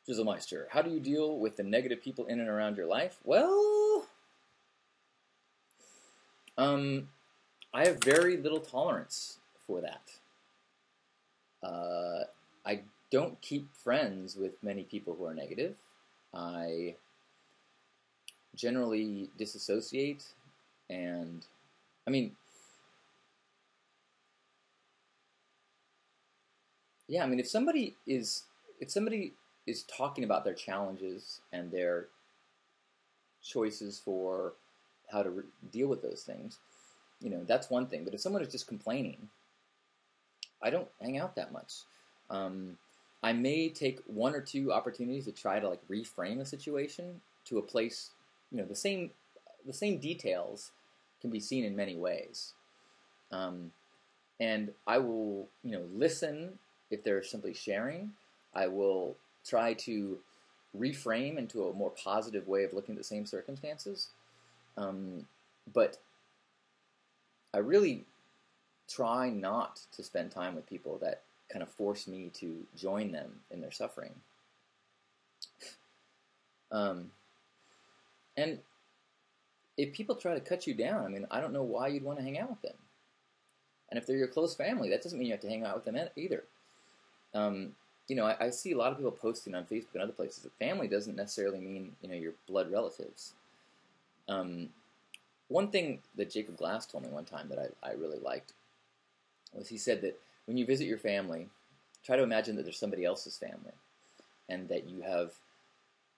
Drizzlemeister, how do you deal with the negative people in and around your life? Well, I have very little tolerance for that. I don't keep friends with many people who are negative. I generally disassociate, and I mean, yeah, I mean, if somebody is talking about their challenges and their choices for how to deal with those things, that's one thing. But if someone is just complaining, I don't hang out that much. I may take one or two opportunities to try to like reframe a situation to a place, the same details can be seen in many ways. And I will, listen if they're simply sharing. I will try to reframe into a more positive way of looking at the same circumstances. But I really try not to spend time with people that kind of force me to join them in their suffering. And if people try to cut you down, I mean, I don't know why you'd want to hang out with them. And if they're your close family, that doesn't mean you have to hang out with them either. I see a lot of people posting on Facebook and other places that family doesn't necessarily mean, your blood relatives. One thing that Jacob Glass told me one time that I really liked was he said that when you visit your family, try to imagine that there's somebody else's family, and that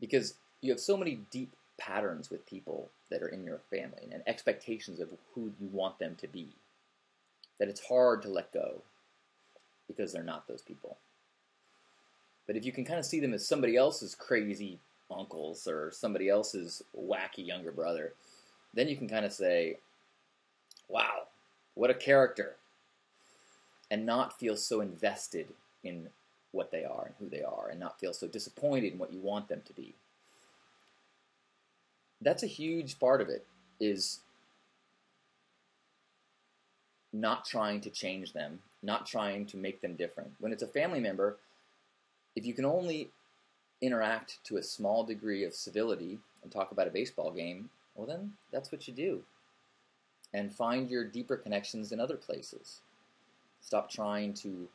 because you have so many deep patterns with people that are in your family and expectations of who you want them to be, that it's hard to let go because they're not those people. But if you can kind of see them as somebody else's crazy uncles or somebody else's wacky younger brother, then you can kind of say, wow, what a character, and not feel so invested in what they are and who they are, and not feel so disappointed in what you want them to be. That's a huge part of it, is not trying to change them, not trying to make them different. When it's a family member, if you can only interact to a small degree of civility and talk about a baseball game, well then, that's what you do. And find your deeper connections in other places. Stop trying to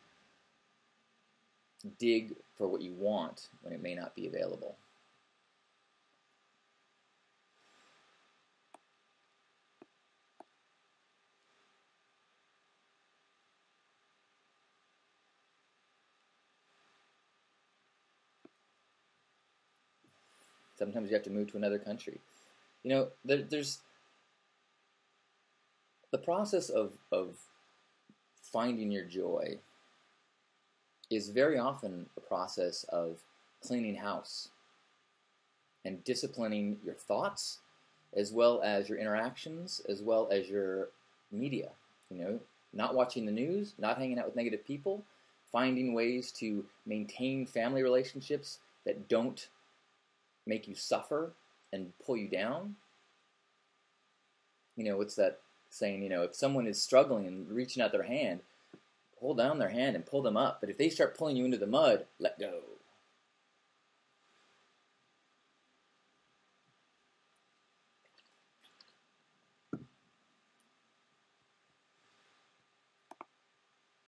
dig for what you want when it may not be available. Sometimes you have to move to another country. There's the process of finding your joy is very often a process of cleaning house and disciplining your thoughts, as well as your interactions, as well as your media. Not watching the news, not hanging out with negative people, finding ways to maintain family relationships that don't make you suffer and pull you down. What's that saying? If someone is struggling and reaching out their hand, hold down their hand and pull them up. But if they start pulling you into the mud, let go.